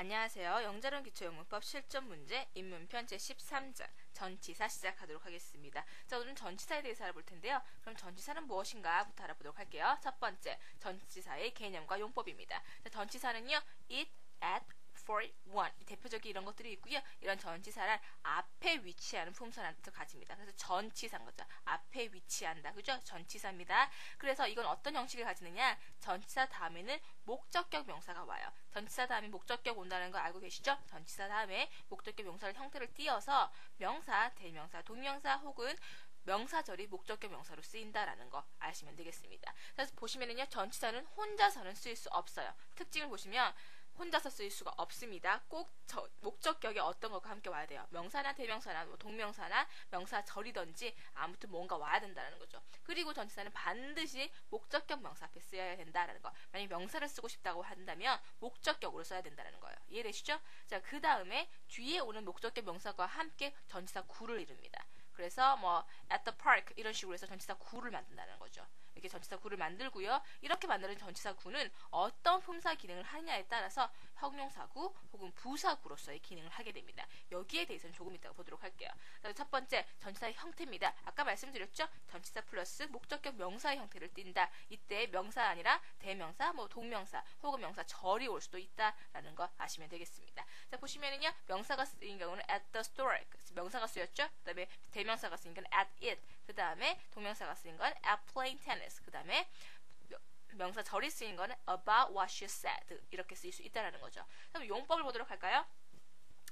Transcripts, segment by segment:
안녕하세요. 영재론 기초영문법 실전 문제 입문편 제13장 전치사 시작하도록 하겠습니다. 자, 오늘은 전치사에 대해서 알아볼 텐데요. 그럼 전치사는 무엇인가 부터 알아보도록 할게요. 첫 번째, 전치사의 개념과 용법입니다. 자, 전치사는요, it, at, for, one 대표적인 이런 것들이 있고요. 이런 전치사를 앞에 위치하는 품사를 가집니다. 그래서 전치사인 거죠. 앞에 위치한다. 그죠? 전치사입니다. 그래서 이건 어떤 형식을 가지느냐? 전치사 다음에는 목적격 명사가 와요. 전치사 다음에 목적격 온다는 거 알고 계시죠? 전치사 다음에 목적격 명사를 형태를 띄어서 명사, 대명사, 동명사 혹은 명사절이 목적격 명사로 쓰인다라는 거 아시면 되겠습니다. 그래서 보시면은요, 전치사는 혼자서는 쓰일 수 없어요. 특징을 보시면 혼자서 쓰일 수가 없습니다. 꼭 목적격이 어떤 것과 함께 와야 돼요. 명사나 대명사나 동명사나 명사절이든지 아무튼 뭔가 와야 된다는 거죠. 그리고 전치사는 반드시 목적격 명사 앞에 쓰여야 된다는 거. 만약에 명사를 쓰고 싶다고 한다면 목적격으로 써야 된다는 거예요. 이해되시죠? 자, 그 다음에 뒤에 오는 목적격 명사과 함께 전치사 구를 이룹니다. 그래서 뭐 at the park 이런 식으로 해서 전치사 구를 만든다는 거죠. 이렇게 전치사 구를 만들고요. 이렇게 만드는 전치사 구는 어떤 품사 기능을 하느냐에 따라서 형용사구 혹은 부사구로서의 기능을 하게 됩니다. 여기에 대해서는 조금 이따가 보도록 할게요. 첫 번째, 전치사의 형태입니다. 아까 말씀드렸죠? 전치사 플러스 목적격 명사의 형태를 띈다. 이때 명사 아니라 대명사, 동명사 혹은 명사절이 올 수도 있다라는 거 아시면 되겠습니다. 자, 보시면은요, 명사가 쓰인 경우는 at the store 명사가 쓰였죠? 그 다음에 대명사가 쓰인 건 at it, 그 다음에 동명사가 쓰인 건 at playing tennis, 그 다음에 명사절이 쓰인 거는 about what you said 이렇게 쓰일 수 있다는 거죠. 그럼 용법을 보도록 할까요?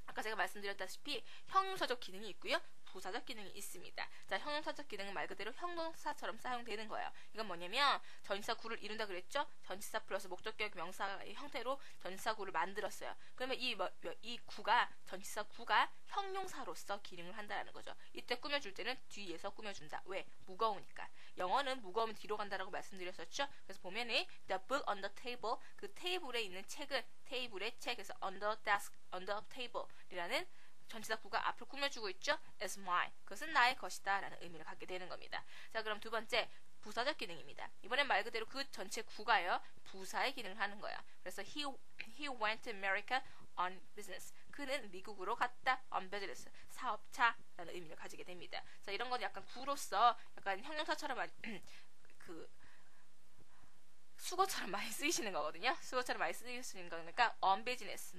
아까 제가 말씀드렸다시피 형용사적 기능이 있고요. 부사적 기능이 있습니다. 자, 형용사적 기능은 말 그대로 형용사처럼 사용되는 거예요. 이건 뭐냐면 전치사 구를 이룬다 그랬죠? 전치사 플러스 목적격 명사의 형태로 전치사 구를 만들었어요. 그러면 이 구가 전치사 구가 형용사로서 기능을 한다는 거죠. 이때 꾸며줄 때는 뒤에서 꾸며준다. 왜? 무거우니까. 영어는 무거우면 뒤로 간다라고 말씀드렸었죠? 그래서 보면은 the book on the table, 그 테이블에 있는 책을 테이블의 책에서 under desk, under table 이라는 전치사 구가 앞을 꾸며주고 있죠. is mine. 그것은 나의 것이다 라는 의미를 갖게 되는 겁니다. 자, 그럼 두 번째, 부사적 기능입니다. 이번엔 말 그대로 그 전체 구가요, 부사의 기능을 하는 거예요. 그래서 he went to America on business. 그는 미국으로 갔다 on business. 사업차라는 의미를 가지게 됩니다. 자, 이런 건 약간 구로서 약간 형용사처럼 수거처럼 많이 쓰이시는 거거든요. 수거처럼 많이 쓰이시는 거니까 on business,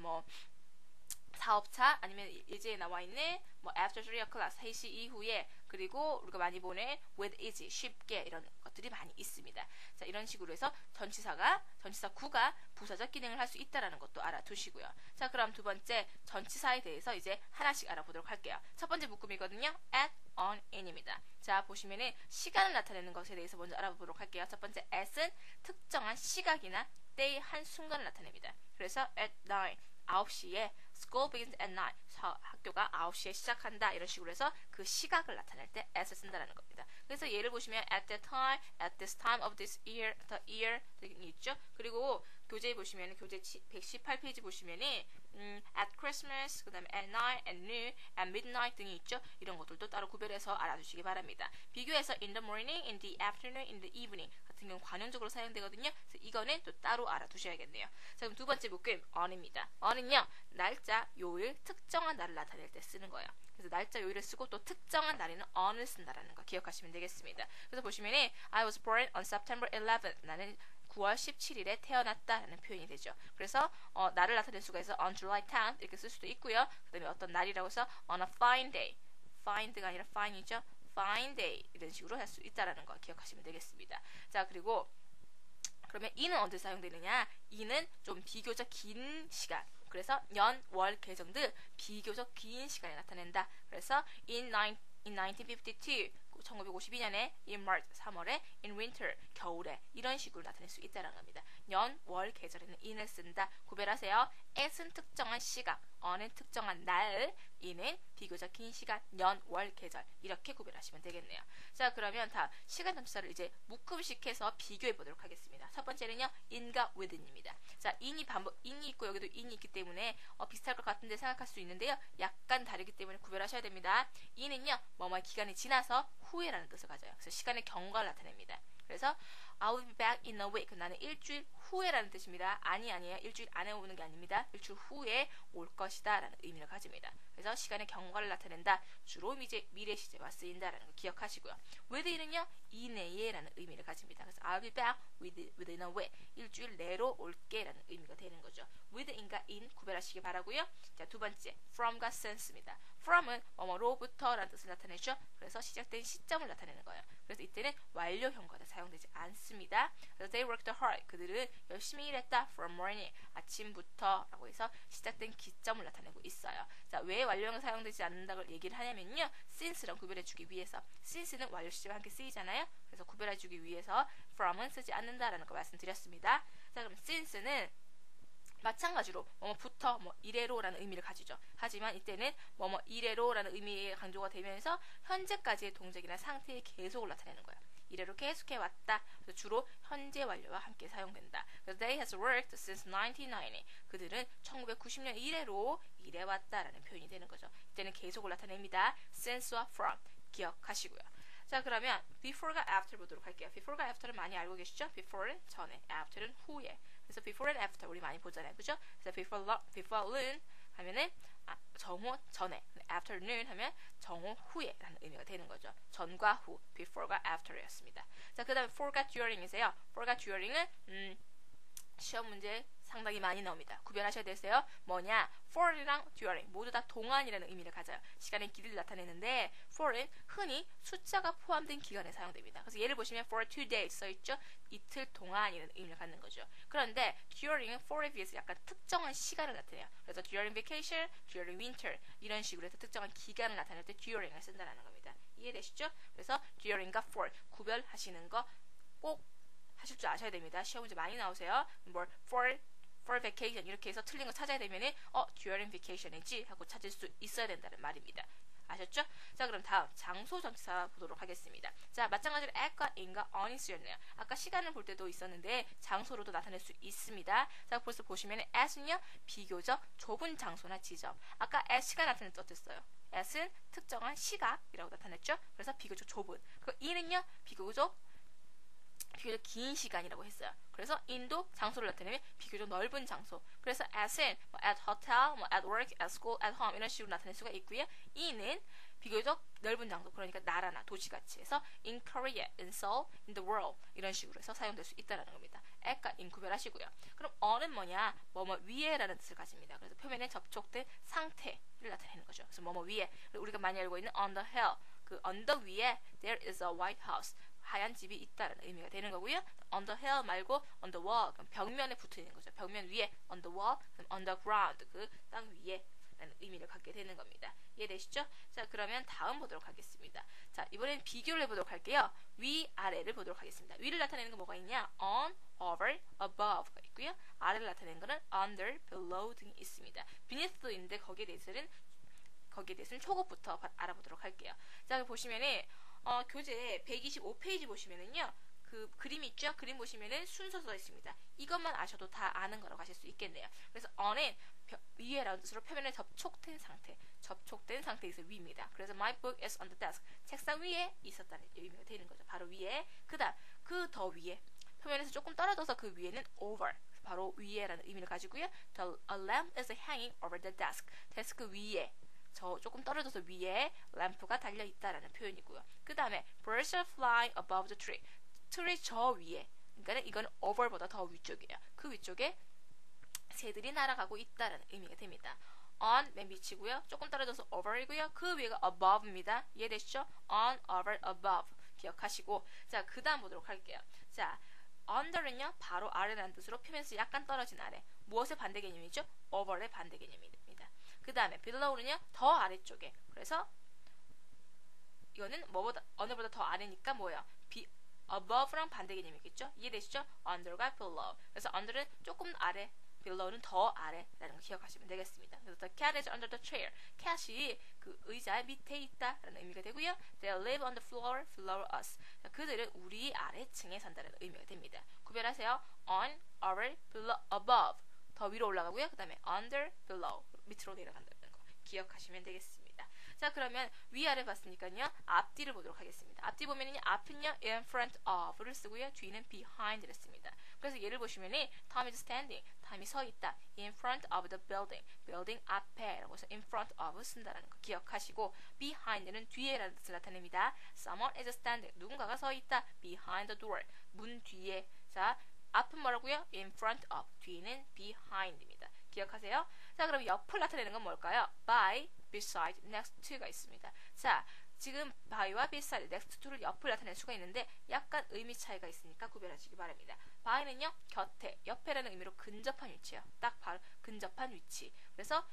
사업차, 아니면 예제에 나와 있는 after 3 o'clock 3시 이후에, 그리고 우리가 많이 보는 with easy 쉽게 이런 것들이 많이 있습니다. 자, 이런 식으로 해서 전치사 구가 부사적 기능을 할 수 있다라는 것도 알아두시고요. 자, 그럼 두 번째 전치사에 대해서 이제 하나씩 알아보도록 할게요. 첫 번째 묶음이거든요. at, on, in입니다. 자, 보시면은 시간을 나타내는 것에 대해서 먼저 알아보도록 할게요. 첫 번째 at은 특정한 시각이나 때의 한 순간을 나타냅니다. 그래서 at 9시에 school begins at 9. 학교가 9시에 시작한다. 이런 식으로 해서 그 시각을 나타낼 때 at을 쓴다는 겁니다. 그래서 예를 보시면 at that time, at this time of this year, the year 등이 있죠. 그리고 교재에 보시면 교재 118페이지 보시면은 at Christmas, 그 다음에 at night, at noon, at midnight 등이 있죠. 이런 것들도 따로 구별해서 알아주시기 바랍니다. 비교해서 in the morning, in the afternoon, in the evening 같은 경우 관용적으로 사용되거든요. 그래서 이거는 또 따로 알아두셔야겠네요. 자, 그럼 두 번째 묶음 on입니다. on은요, 날짜, 요일, 특정한 날을 나타낼 때 쓰는 거예요. 그래서 날짜, 요일을 쓰고 또 특정한 날에는 on을 쓴다라는 거 기억하시면 되겠습니다. 그래서 보시면은 I was born on September 11th. 나는 9월 17일에 태어났다라는 표현이 되죠. 그래서 날을 나타낼 수가 있어 on July 10th 이렇게 쓸 수도 있고요. 그 다음에 어떤 날이라고 해서 on a fine day, find가 아니라 fine이죠. fine day 이런 식으로 할 수 있다라는 거 기억하시면 되겠습니다. 자, 그리고 그러면 이는 언제 사용되느냐? 이는 좀 비교적 긴 시간, 그래서 년, 월, 계정 등 비교적 긴 시간에 나타낸다. 그래서 in 1952 1952년에 in March 3월에 in winter 겨울에 이런 식으로 나타낼 수 있다는 겁니다. 년, 월, 계절에는 in을 쓴다. 구별하세요. at은 특정한 시각, on은 특정한 날, in은 비교적 긴 시간, 년, 월, 계절 이렇게 구별하시면 되겠네요. 자, 그러면 다 시간 전치사를 이제 묶음식해서 비교해 보도록 하겠습니다. 첫 번째는요, in과 within입니다. 자, in이 있고 여기도 in이 있기 때문에 비슷할 것 같은데 생각할 수 있는데요, 약간 다르기 때문에 구별하셔야 됩니다. in은요, 뭐뭐의 기간이 지나서 후에라는 뜻을 가져요. 그래서 시간의 경과를 나타냅니다. 그래서 I will be back in a week. 나는 일주일 후에라는 뜻입니다. 아니에요. 일주일 안에 오는 게 아닙니다. 일주일 후에 올 것이다 라는 의미를 가집니다. 그래서 시간의 경과를 나타낸다. 주로 미래 시제와 쓰인다라는 거 기억하시고요. within은요 이내에 라는 의미를 가집니다. 그래서 I'll be back within a week. 일주일 내로 올게 라는 의미가 되는 거죠. within과 in 구별하시기 바라고요. 자, 두 번째 from과 since입니다. from은 뭐뭐로부터 라는 뜻을 나타내죠. 그래서 시작된 시점을 나타내는 거예요. 그래서 이때는 완료형과 사용되지 않습니다. 그래서 they worked hard. 그들은 열심히 일했다. from morning. 아침부터 라고 해서 시작된 기점을 나타내고 있어요. 자, 왜 완료형이 사용되지 않는다고 얘기를 하냐면요. since랑 구별해주기 위해서. since는 완료 시제와 함께 쓰이잖아요. 그래서 구별해주기 위해서 from은 쓰지 않는다라는 거 말씀드렸습니다. 자, 그럼 since는 마찬가지로 뭐뭐부터 뭐 이래로라는 의미를 가지죠. 하지만 이때는 뭐뭐 이래로라는 의미의 강조가 되면서 현재까지의 동작이나 상태의 계속을 나타내는 거예요. 이래로 계속해 왔다. 그래서 주로 현재 완료와 함께 사용된다. 그래서 they has worked since 1990. 그들은 1990년 이래로 일해왔다라는 표현이 되는 거죠. 이때는 계속을 나타냅니다. since와 from 기억하시고요. 자, 그러면 before가 after 보도록 할게요. before가 after를 많이 알고 계시죠? before는 전에, after는 후에. 그래서 before and after 우리 많이 보잖아요. 그죠? 그래서 before는 하면은 정오 전에, afternoon 하면 정오 후에 라는 의미가 되는 거죠. 전과 후, before가 after였습니다. 자, 그 다음에 for가 during이세요. for가 during은 시험 문제 상당히 많이 나옵니다. 구별하셔야 되세요. 뭐냐? for이랑 during 모두 다 동안이라는 의미를 가져요. 시간의 길이를 나타내는데 for은 흔히 숫자가 포함된 기간에 사용됩니다. 그래서 예를 보시면 for 2 days 써있죠. 이틀 동안이라는 의미를 갖는 거죠. 그런데 during은 for에 비해서 약간 특정한 시간을 나타내요. 그래서 during vacation, during winter 이런 식으로 해서 특정한 기간을 나타낼 때 during을 쓴다는 겁니다. 이해되시죠? 그래서 during과 for 구별하시는 거 꼭 하실 줄 아셔야 됩니다. 시험 문제 많이 나오세요. 뭘 for vacation 이렇게 해서 틀린 거 찾아야 되면은 during vacation이지 하고 찾을 수 있어야 된다는 말입니다. 아셨죠? 자, 그럼 다음 장소 전치사 보도록 하겠습니다. 자, 마찬가지로 at과 in과 on이 쓰였네요. 아까 시간을 볼 때도 있었는데 장소로도 나타낼 수 있습니다. 자, 벌써 보시면 at은요 비교적 좁은 장소나 지점. 아까 at 시간 나타낼 때 어땠어요? at은 특정한 시각이라고 나타냈죠. 그래서 비교적 좁은. 그 in은요 비교적 긴 시간이라고 했어요. 그래서 in도 장소를 나타내면 비교적 넓은 장소. 그래서 at은 at hotel, at work, at school, at home 이런 식으로 나타낼 수가 있고요. in은 비교적 넓은 장소, 그러니까 나라나 도시같이 해서 in Korea, in Seoul, in the world 이런 식으로 해서 사용될 수 있다는 겁니다. at과 in 구별하시고요. 그럼 on은 뭐냐? 뭐뭐 위에라는 뜻을 가집니다. 그래서 표면에 접촉된 상태를 나타내는 거죠. 그래서 뭐뭐 위에, 우리가 많이 알고 있는 on the hill, 그 언덕 위에 there is a white house 하얀 집이 있다는 의미가 되는 거고요. on the hill 말고 on the wall, 벽면에 붙어 있는 거죠. 벽면 위에 on the wall, on the ground, 그 땅 위에 라는 의미를 갖게 되는 겁니다. 이해되시죠? 자, 그러면 다음 보도록 하겠습니다. 자, 이번엔 비교를 해보도록 할게요. 위, 아래를 보도록 하겠습니다. 위를 나타내는 건 뭐가 있냐? on, over, above가 있고요. 아래를 나타내는 거는 under, below 등이 있습니다. beneath도 있는데 거기에 대해서는 초급부터 알아보도록 할게요. 자, 보시면은 교재 125페이지 보시면은요. 그 그림 있죠? 그림 보시면은 순서 써 있습니다. 이것만 아셔도 다 아는 거라고 하실 수 있겠네요. 그래서 on은 위에라는 뜻으로 표면에 접촉된 상태에서 위입니다. 그래서 my book is on the desk. 책상 위에 있었다는 의미가 되는 거죠. 바로 위에. 그다음 그 더 위에 표면에서 조금 떨어져서 그 위에는 over. 바로 위에라는 의미를 가지고요. A lamp is hanging over the desk. 데스크 위에 조금 떨어져서 위에 램프가 달려 있다라는 표현이고요. 그 다음에 birds are flying above the tree. 트리 저 위에. 그러니까 이거는 over보다 더 위쪽이에요. 그 위쪽에 새들이 날아가고 있다라는 의미가 됩니다. on 맨 밑이고요. 조금 떨어져서 over이고요. 그 위가 above입니다. 이해되시죠? on, over, above 기억하시고 자, 그 다음 보도록 할게요. 자, under는요 바로 아래라는 뜻으로 표면에서 약간 떨어진 아래. 무엇의 반대 개념이죠? over의 반대 개념입니다. 그 다음에 below는요 더 아래쪽에. 그래서 이거는 under보다 더 아래니까 뭐예요? above랑 반대 개념이겠죠? 이해되시죠? under과 below. 그래서 under는 조금 아래, below는 더 아래라는 걸 기억하시면 되겠습니다. 그래서 the cat is under the chair. cat이 그 의자 밑에 있다라는 의미가 되고요. They live on the floor below us. 자, 그들은 우리 아래층에 산다는 의미가 됩니다. 구별하세요. on, over, below, above. 더 위로 올라가고요. 그 다음에 under, below. 밑으로 내려간다는 거 기억하시면 되겠습니다. 자, 그러면 위아래 봤으니까요. 앞뒤를 보도록 하겠습니다. 앞뒤 보면은요. 앞은요 in front of를 쓰고요. 뒤는 behind를 씁니다. 그래서 예를 보시면은 Tom is standing. Tom이 서 있다. In front of the building. building 앞에 라고 해서 in front of 쓴다라는 거 기억하시고 behind는 뒤에라는 뜻을 나타냅니다. Someone is standing. 누군가가 서 있다. behind the door. 문 뒤에. 자, 앞은 뭐라고요? in front of. 뒤는 behind입니다. 기억하세요? 자, 그럼 옆을 나타내는 건 뭘까요? by, beside, next to가 있습니다. 자, 지금 by와 beside, next to를 옆을 나타낼 수가 있는데 약간 의미 차이가 있으니까 구별하시기 바랍니다. by는요, 곁에, 옆에라는 의미로 근접한 위치예요. 딱 바로 근접한 위치. 그래서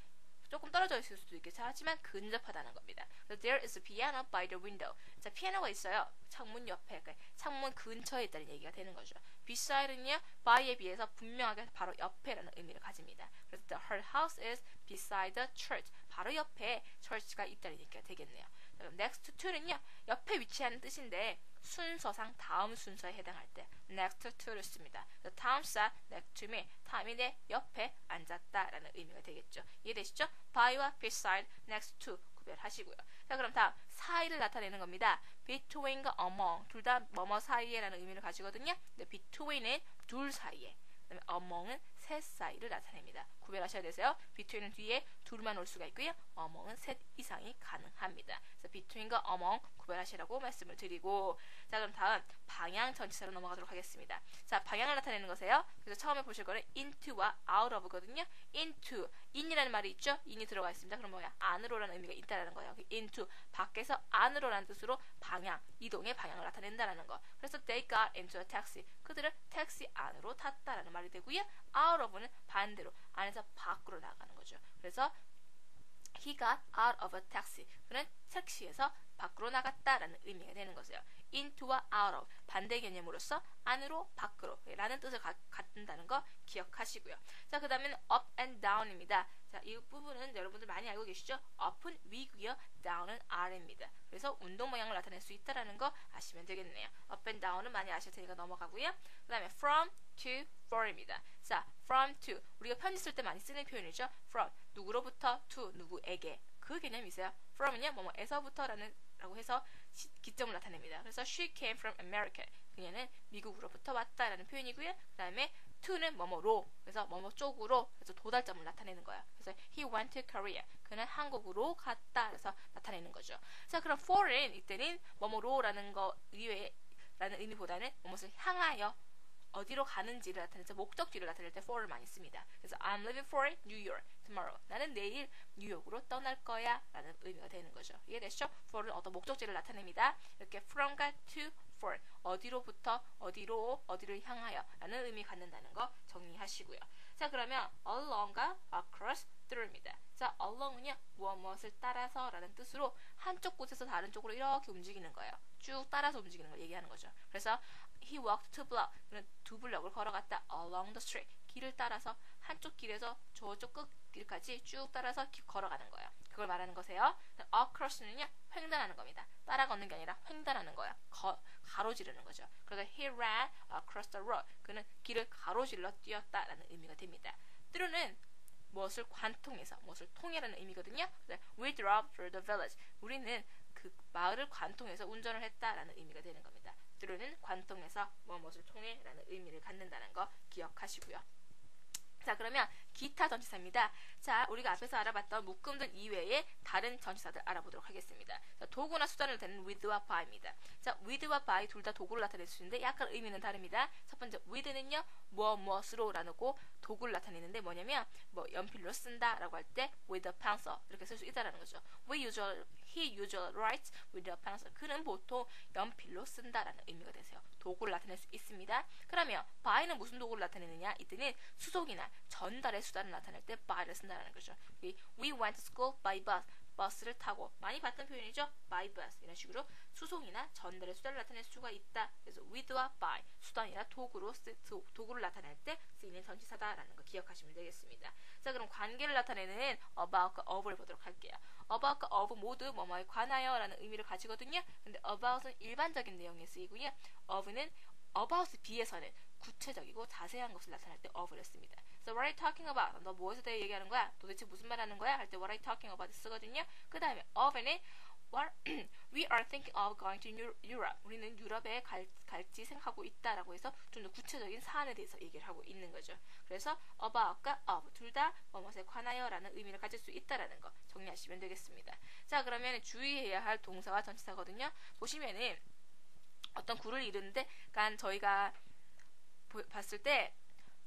조금 떨어져 있을 수도 있겠죠. 하지만 근접하다는 겁니다. 그래서 there is a piano by the window. 자, 피아노가 있어요. 창문 옆에, 그러니까 창문 근처에 있다는 얘기가 되는 거죠. beside는요, by에 비해서 분명하게 바로 옆에라는 의미를 가집니다. 그래서 her house is beside the church. 바로 옆에 church가 있다는 얘기가 되겠네요. 그럼 next to는요, 옆에 위치하는 뜻인데 순서상 다음 순서에 해당할 때 next to를 씁니다. Tom sat next to me. Tom이 내 옆에 앉았다라는 의미가 되겠죠. 이해되시죠? by와 beside, next to 구별하시고요. 자, 그럼 다음 사이를 나타내는 겁니다. between과 among 둘 다 뭐뭐 사이에라는 의미를 가지거든요. 근데 between은 둘 사이에, 그다음에 among은 셋 사이를 나타냅니다. 구별하셔야 되세요. between은 뒤에 둘만 올 수가 있고요. among은 셋 이상이 가능합니다. 그래서 between과 among 구별하시라고 말씀을 드리고, 자, 그럼 다음 방향 전치사로 넘어가도록 하겠습니다. 자, 방향을 나타내는 것이에요. 그래서 처음에 보실 거는 into와 out of거든요. into, in이라는 말이 있죠. in이 들어가 있습니다. 그럼 뭐야? 안으로라는 의미가 있다라는 거예요. into, 밖에서 안으로라는 뜻으로 방향, 이동의 방향을 나타낸다라는 거. 그래서 they got into a taxi. 그들은 택시 안으로 탔다라는 말이 되고요. out of는 반대로 안에서 밖으로 나가는 거죠. 그래서 he got out of a taxi. 그는 택시에서 밖으로 나갔다라는 의미가 되는 거죠. into와 out of 반대 개념으로서 안으로 밖으로 라는 뜻을 갖는다는 거 기억하시고요. 자, 그 다음에는 up and down입니다. 자, 이 부분은 여러분들 많이 알고 계시죠? up은 위고요, down은 아래입니다. 그래서 운동 모양을 나타낼 수 있다라는 거 아시면 되겠네요. up and down은 많이 아실 테니까 넘어가고요. 그 다음에 from to for입니다. 자, from to 우리가 편지 쓸 때 많이 쓰는 표현이죠. from 누구로부터 to 누구에게 그 개념이세요. from은요 뭐뭐에서부터라는 라고 해서 기점을 나타냅니다. 그래서 she came from America. 그녀는 미국으로부터 왔다라는 표현이고요. 그 다음에 to는 뭐뭐로, 그래서 뭐뭐 쪽으로, 그래서 도달점을 나타내는 거예요. 그래서 he went to Korea. 그는 한국으로 갔다. 그래서 나타내는 거죠. 자, 그럼 for은 이때는 뭐뭐로라는 거 이외라는 의미보다는 무엇을 향하여 어디로 가는지를 나타내서 목적지를 나타낼 때 for를 많이 씁니다. 그래서 I'm leaving for New York tomorrow. 나는 내일 뉴욕으로 떠날 거야 라는 의미가 되는 거죠. 이해되시죠? for는 어떤 목적지를 나타냅니다. 이렇게 from과 to, for 어디로부터 어디로 어디를 향하여 라는 의미 갖는다는 거 정리하시고요. 자, 그러면 along과 across through입니다. 자, along은요 무엇을 따라서 라는 뜻으로 한쪽 곳에서 다른 쪽으로 이렇게 움직이는 거예요. 쭉 따라서 움직이는 걸 얘기하는 거죠. 그래서 he walked 2 block. 그는 2 블럭을 걸어갔다. along the street. 길을 따라서 한쪽 길에서 저쪽 끝길까지 쭉 따라서 걸어가는 거예요. 그걸 말하는 거세요. across는요 횡단하는 겁니다. 따라 걷는 게 아니라 횡단하는 거예요. 가로지르는 거죠. 그래서 he ran across the road. 그는 길을 가로질러 뛰었다라는 의미가 됩니다. through는 무엇을 관통해서, 무엇을 통해라는 의미거든요. We drove through the village. 우리는 그 마을을 관통해서 운전을 했다라는 의미가 되는 겁니다. through는 관통해서 무엇을 통해라는 의미를 갖는다는 거 기억하시고요. 자, 그러면 기타 전치사입니다. 자, 우리가 앞에서 알아봤던 묶음들 이외에 다른 전치사들 알아보도록 하겠습니다. 자, 도구나 수단을 나타내는 with와 by입니다. 자, with와 by 둘 다 도구를 나타낼 수 있는데 약간 의미는 다릅니다. 첫 번째 with는요 무엇으로 라고 도구를 나타내는데 뭐냐면 뭐 연필로 쓴다라고 할 때 with a pencil 이렇게 쓸 수 있다라는 거죠. He usually writes with a pencil. 그는 보통 연필로 쓴다라는 의미가 되세요. 도구를 나타낼 수 있습니다. 그러면 by는 무슨 도구를 나타내느냐? 이때는 수송이나 전달의 수단을 나타낼 때 by를 쓴다는 거죠. We went to school by bus. 버스를 타고 많이 봤던 표현이죠. by bus 이런 식으로 수송이나 전달의 수단을 나타낼 수가 있다. 그래서 with와 by 수단이나 도구를 나타낼 때 쓰이는 전치사다라는 거 기억하시면 되겠습니다. 자, 그럼 관계를 나타내는 about과 of를 보도록 할게요. about과 of 모두 뭐뭐에 관하여라는 의미를 가지거든요. 근데 about은 일반적인 내용에 쓰이고요. of는 about에 비해서는 구체적이고 자세한 것을 나타낼 때 of를 씁니다. So what are you talking about? 너 무엇에 대해 얘기하는 거야? 도대체 무슨 말 하는 거야? 할 때 what are you talking about 쓰거든요. 그 다음에 of는 We are thinking of going to Europe. 우리는 유럽에 갈지 생각하고 있다라고 해서 좀 더 구체적인 사안에 대해서 얘기를 하고 있는 거죠. 그래서 about과 of 둘 다 뭐뭐에 관하여라는 의미를 가질 수 있다라는 거 정리하시면 되겠습니다. 자, 그러면 주의해야 할 동사와 전치사거든요. 보시면은 어떤 구를 이루는데, 그러니까 저희가 봤을 때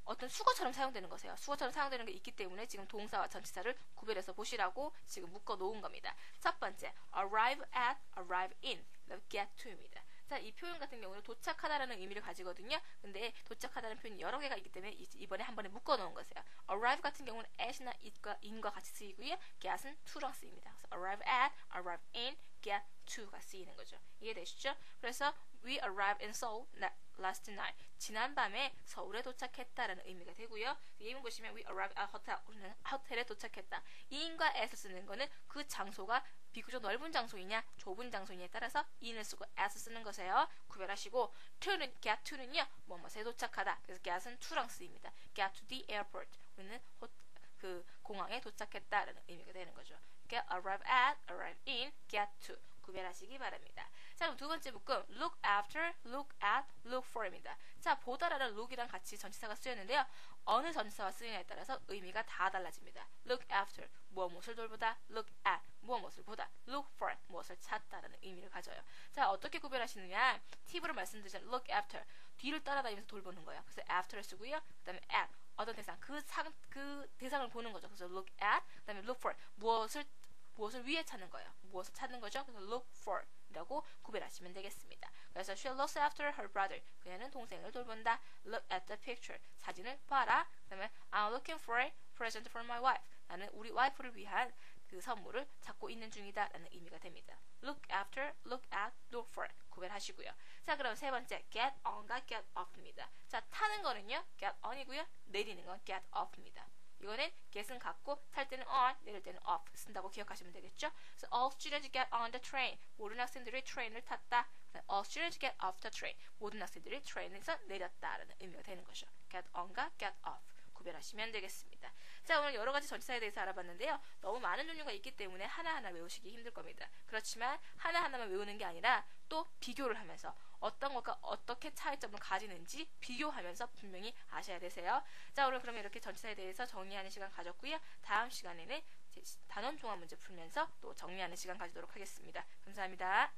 어떤 수거처럼 사용되는 거세요. 수거처럼 사용되는 게 있기 때문에 지금 동사와 전치사를 구별해서 보시라고 지금 묶어 놓은 겁니다. 첫 번째, arrive at, arrive in, get to입니다. 자, 이 표현 같은 경우는 도착하다라는 의미를 가지거든요. 근데 도착하다는 표현이 여러 개가 있기 때문에 이번에 한 번에 묶어 놓은 거세요. arrive 같은 경우는 at이나 it과 in과 같이 쓰이고요. get은 to랑 쓰입니다. 그래서 arrive at, arrive in, get to가 쓰이는 거죠. 이해되시죠? 그래서 we arrived in Seoul last night. 지난밤에 서울에 도착했다라는 의미가 되고요. 예문 보시면 we arrived at hotel. 우리는 호텔에 도착했다. in과 at을 쓰는 거는 그 장소가 비교적 넓은 장소이냐 좁은 장소이냐에 따라서 in을 쓰고 at을 쓰는 것이에요. 구별하시고 to는 get to는요 뭐뭐에 도착하다. 그래서 get은 to랑 쓰입니다. get to the airport. 우리는 그 공항에 도착했다라는 의미가 되는 거죠. get arrive at, arrive in, get to 구별하시기 바랍니다. 자, 그럼 두 번째 묶음 look after, look at, look for입니다. 자, 보다라는 look이랑 같이 전치사가 쓰였는데요. 어느 전치사와 쓰느냐에 따라서 의미가 다 달라집니다. look after, 무엇을 돌보다, look at, 무엇을 보다, look for, 무엇을 찾다라는 의미를 가져요. 자, 어떻게 구별하시느냐? 팁으로 말씀드리자면 look after, 뒤를 따라다니면서 돌보는 거예요. 그래서 after를 쓰고요. 그 다음에 at, 어떤 대상, 그 대상을 보는 거죠. 그래서 look at, 그 다음에 look for, 무엇을 위해 찾는 거예요. 무엇을 찾는 거죠? 그래서 look for 라고 구별하시면 되겠습니다. 그래서 she looks after her brother. 그녀는 동생을 돌본다. Look at the picture. 사진을 봐라. 그 다음에 I'm looking for a present for my wife. 나는 우리 와이프를 위한 그 선물을 찾고 있는 중이다 라는 의미가 됩니다. Look after, look at, look for 구별하시고요. 자, 그럼 세 번째 get on과 get off입니다. 자, 타는 거는요 get on이고요. 내리는 건 get off입니다. 이거는 get은 같고 탈 때는 on, 내릴 때는 off 쓴다고 기억하시면 되겠죠? 그래서 all students get on the train. 모든 학생들이 트레인을 탔다. all students get off the train. 모든 학생들이 트레인에서 내렸다라는 의미가 되는 거죠. get on과 get off 구별하시면 되겠습니다. 자, 오늘 여러 가지 전치사에 대해서 알아봤는데요. 너무 많은 종류가 있기 때문에 하나하나 외우시기 힘들 겁니다. 그렇지만 하나하나만 외우는 게 아니라 또 비교를 하면서 어떤 것과 어떻게 차이점을 가지는지 비교하면서 분명히 아셔야 되세요. 자, 오늘 그러면 이렇게 전치사에 대해서 정리하는 시간 가졌고요. 다음 시간에는 단원 종합 문제 풀면서 또 정리하는 시간 가지도록 하겠습니다. 감사합니다.